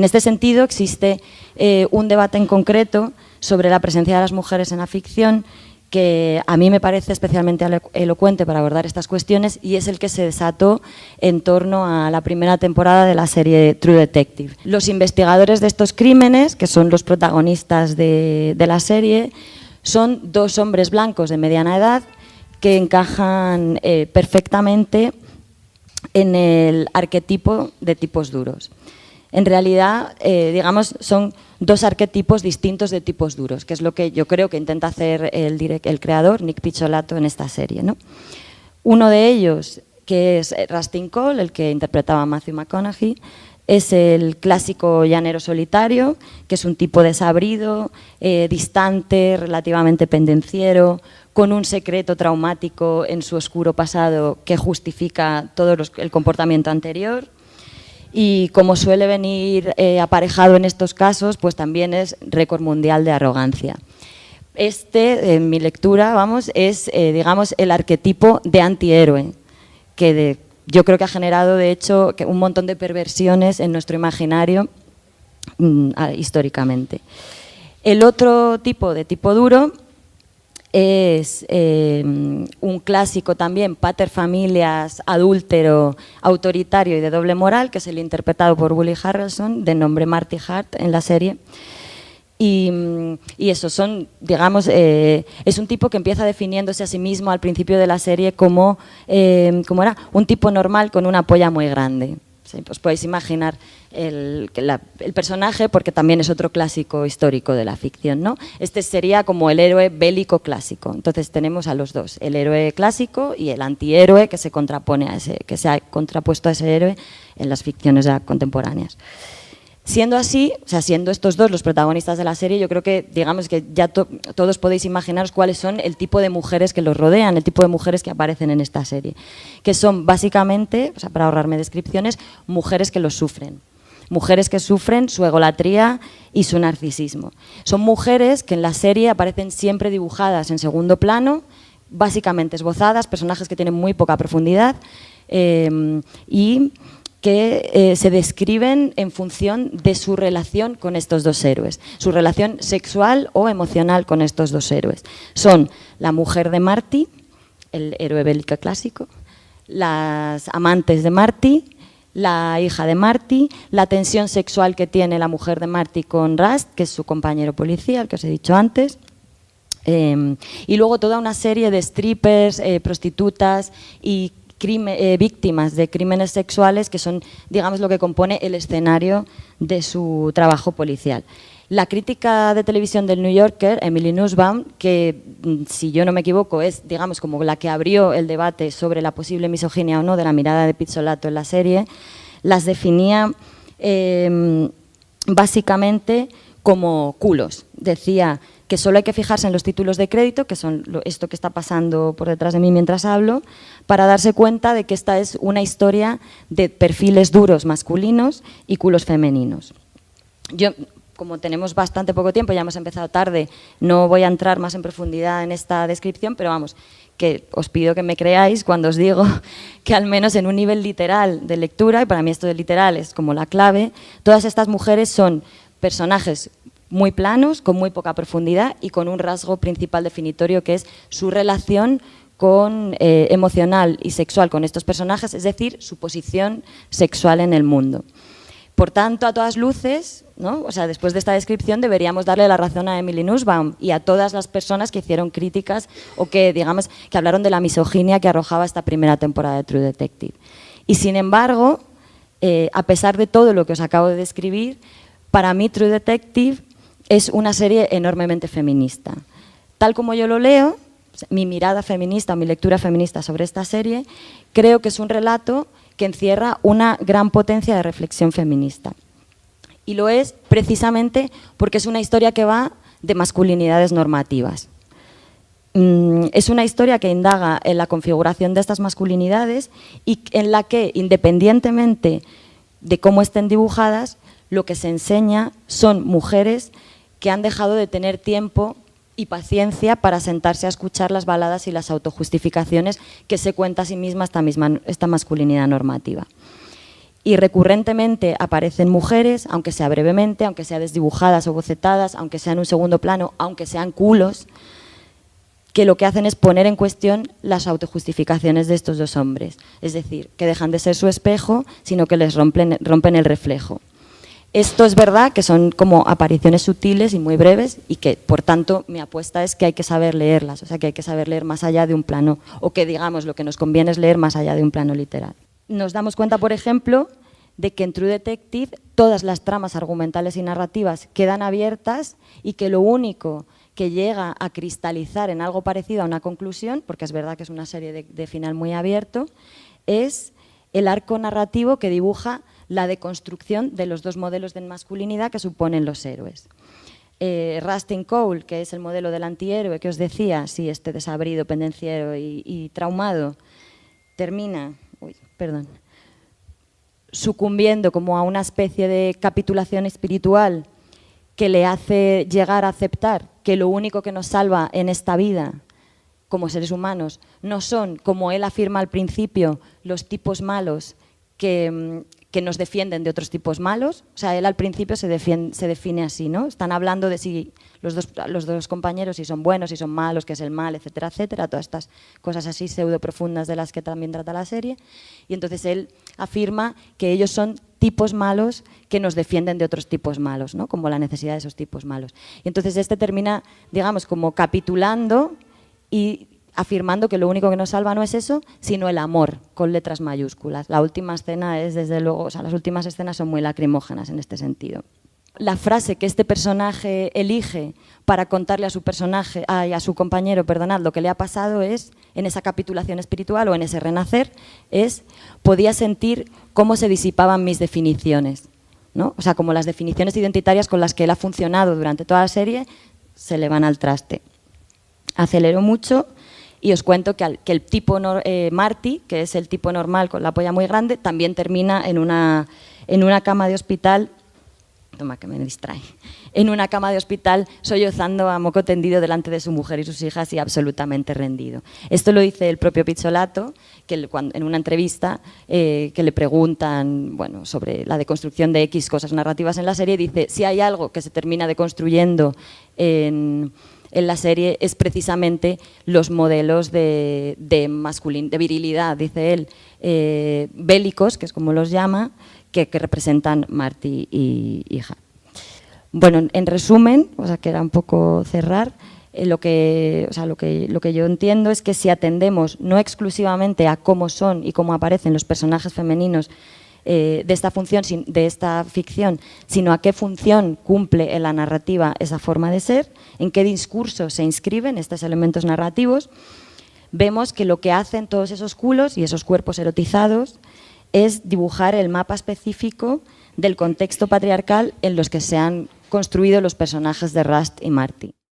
En este sentido, existe un debate en concreto sobre la presencia de las mujeres en la ficción que a mí me parece especialmente elocuente para abordar estas cuestiones, y es el que se desató en torno a la primera temporada de la serie True Detective. Los investigadores de estos crímenes, que son los protagonistas de la serie, son dos hombres blancos de mediana edad que encajan perfectamente en el arquetipo de tipos duros. En realidad, digamos, son dos arquetipos distintos de tipos duros, que es lo que yo creo que intenta hacer el creador, Nick Picciolato, en esta serie, ¿no? Uno de ellos, que es Rustin Cole, el que interpretaba a Matthew McConaughey, es el clásico llanero solitario, que es un tipo desabrido, distante, relativamente pendenciero, con un secreto traumático en su oscuro pasado que justifica todo el comportamiento anterior. Y como suele venir aparejado en estos casos, pues también es récord mundial de arrogancia. En mi lectura, vamos, es, digamos, el arquetipo de antihéroe, que yo creo que ha generado, de hecho, un montón de perversiones en nuestro imaginario históricamente. El otro tipo de tipo duro es un clásico también, paterfamilias, adúltero, autoritario y de doble moral, que es el interpretado por Woody Harrelson, de nombre Marty Hart en la serie. Y eso son, digamos, es un tipo que empieza definiéndose a sí mismo al principio de la serie como era un tipo normal con una polla muy grande. Sí, pues podéis imaginar el personaje, porque también es otro clásico histórico de la ficción, ¿no? Este sería como el héroe bélico clásico. Entonces tenemos a los dos, el héroe clásico y el antihéroe que se contrapone a ese, que se ha contrapuesto a ese héroe en las ficciones ya contemporáneas. Siendo así, o sea, siendo estos dos los protagonistas de la serie, yo creo que, digamos que ya todos podéis imaginaros cuáles son el tipo de mujeres que los rodean, el tipo de mujeres que aparecen en esta serie, que son básicamente, o sea, para ahorrarme descripciones, mujeres que los sufren. Mujeres que sufren su egolatría y su narcisismo. Son mujeres que en la serie aparecen siempre dibujadas en segundo plano, básicamente esbozadas, personajes que tienen muy poca profundidad y que se describen en función de su relación con estos dos héroes, su relación sexual o emocional con estos dos héroes. Son la mujer de Marty, el héroe bélico clásico, las amantes de Marty, la hija de Marty, la tensión sexual que tiene la mujer de Marty con Rust, que es su compañero policía, el que os he dicho antes, y luego toda una serie de strippers, prostitutas y víctimas de crímenes sexuales que son, digamos, lo que compone el escenario de su trabajo policial. La crítica de televisión del New Yorker, Emily Nussbaum, que si yo no me equivoco es, digamos, como la que abrió el debate sobre la posible misoginia o no de la mirada de Picciolato en la serie, las definía básicamente como culos. Decía que solo hay que fijarse en los títulos de crédito, que son esto que está pasando por detrás de mí mientras hablo, para darse cuenta de que esta es una historia de perfiles duros masculinos y culos femeninos. Yo, como tenemos bastante poco tiempo, ya hemos empezado tarde, no voy a entrar más en profundidad en esta descripción, pero vamos, que os pido que me creáis cuando os digo que al menos en un nivel literal de lectura, y para mí esto de literal es como la clave, todas estas mujeres son personajes muy planos, con muy poca profundidad y con un rasgo principal definitorio que es su relación emocional y sexual con estos personajes, es decir, su posición sexual en el mundo. Por tanto, a todas luces, ¿no? O sea, después de esta descripción deberíamos darle la razón a Emily Nussbaum y a todas las personas que hicieron críticas o que, digamos, que hablaron de la misoginia que arrojaba esta primera temporada de True Detective. Y sin embargo, a pesar de todo lo que os acabo de describir, para mí True Detective es una serie enormemente feminista. Tal como yo lo leo, mi mirada feminista, mi lectura feminista sobre esta serie, creo que es un relato que encierra una gran potencia de reflexión feminista. Y lo es precisamente porque es una historia que va de masculinidades normativas. Es una historia que indaga en la configuración de estas masculinidades y en la que, independientemente de cómo estén dibujadas, lo que se enseña son mujeres que han dejado de tener tiempo y paciencia para sentarse a escuchar las baladas y las autojustificaciones que se cuenta a sí misma esta masculinidad normativa. Y recurrentemente aparecen mujeres, aunque sea brevemente, aunque sea desdibujadas o bocetadas, aunque sea en un segundo plano, aunque sean culos, que lo que hacen es poner en cuestión las autojustificaciones de estos dos hombres. Es decir, que dejan de ser su espejo, sino que les rompen el reflejo. Esto es verdad que son como apariciones sutiles y muy breves y que, por tanto, mi apuesta es que hay que saber leerlas, o sea, que hay que saber leer más allá de un plano, o que, digamos, lo que nos conviene es leer más allá de un plano literal. Nos damos cuenta, por ejemplo, de que en True Detective todas las tramas argumentales y narrativas quedan abiertas y que lo único que llega a cristalizar en algo parecido a una conclusión, porque es verdad que es una serie de final muy abierto, es el arco narrativo que dibuja la deconstrucción de los dos modelos de masculinidad que suponen los héroes. Rustin Cole, que es el modelo del antihéroe que os decía, sí, este desabrido, pendenciero y traumado, termina sucumbiendo como a una especie de capitulación espiritual que le hace llegar a aceptar que lo único que nos salva en esta vida como seres humanos no son, como él afirma al principio, los tipos malos que nos defienden de otros tipos malos. O sea, él al principio se define así, ¿no? Están hablando de si los dos compañeros, si son buenos, si son malos, qué es el mal, etcétera, etcétera, todas estas cosas así pseudo profundas de las que también trata la serie. Y entonces él afirma que ellos son tipos malos que nos defienden de otros tipos malos, ¿no? Como la necesidad de esos tipos malos. Y entonces este termina, digamos, como capitulando y afirmando que lo único que nos salva no es eso, sino el amor, con letras mayúsculas. La última escena es, desde luego, o sea, las últimas escenas son muy lacrimógenas en este sentido. La frase que este personaje elige para contarle a su compañero, perdonad, lo que le ha pasado es, en esa capitulación espiritual o en ese renacer, es: podía sentir cómo se disipaban mis definiciones, ¿no? O sea, como las definiciones identitarias con las que él ha funcionado durante toda la serie se le van al traste. Acelero mucho y os cuento que el tipo Marty, que es el tipo normal con la polla muy grande, también termina en una cama de hospital. Toma, que me distrae. En una cama de hospital, sollozando a moco tendido delante de su mujer y sus hijas y absolutamente rendido. Esto lo dice el propio Pizzolato, que en una entrevista que le preguntan, bueno, sobre la deconstrucción de X cosas narrativas en la serie, dice: si hay algo que se termina deconstruyendo en la serie es precisamente los modelos de virilidad, dice él, bélicos, que es como los llama, que representan Marty y hija. Bueno, en resumen, o sea, que era un poco cerrar, lo que yo entiendo es que si atendemos no exclusivamente a cómo son y cómo aparecen los personajes femeninos de esta ficción, sino a qué función cumple en la narrativa esa forma de ser, en qué discurso se inscriben estos elementos narrativos, vemos que lo que hacen todos esos culos y esos cuerpos erotizados es dibujar el mapa específico del contexto patriarcal en los que se han construido los personajes de Rust y Marty.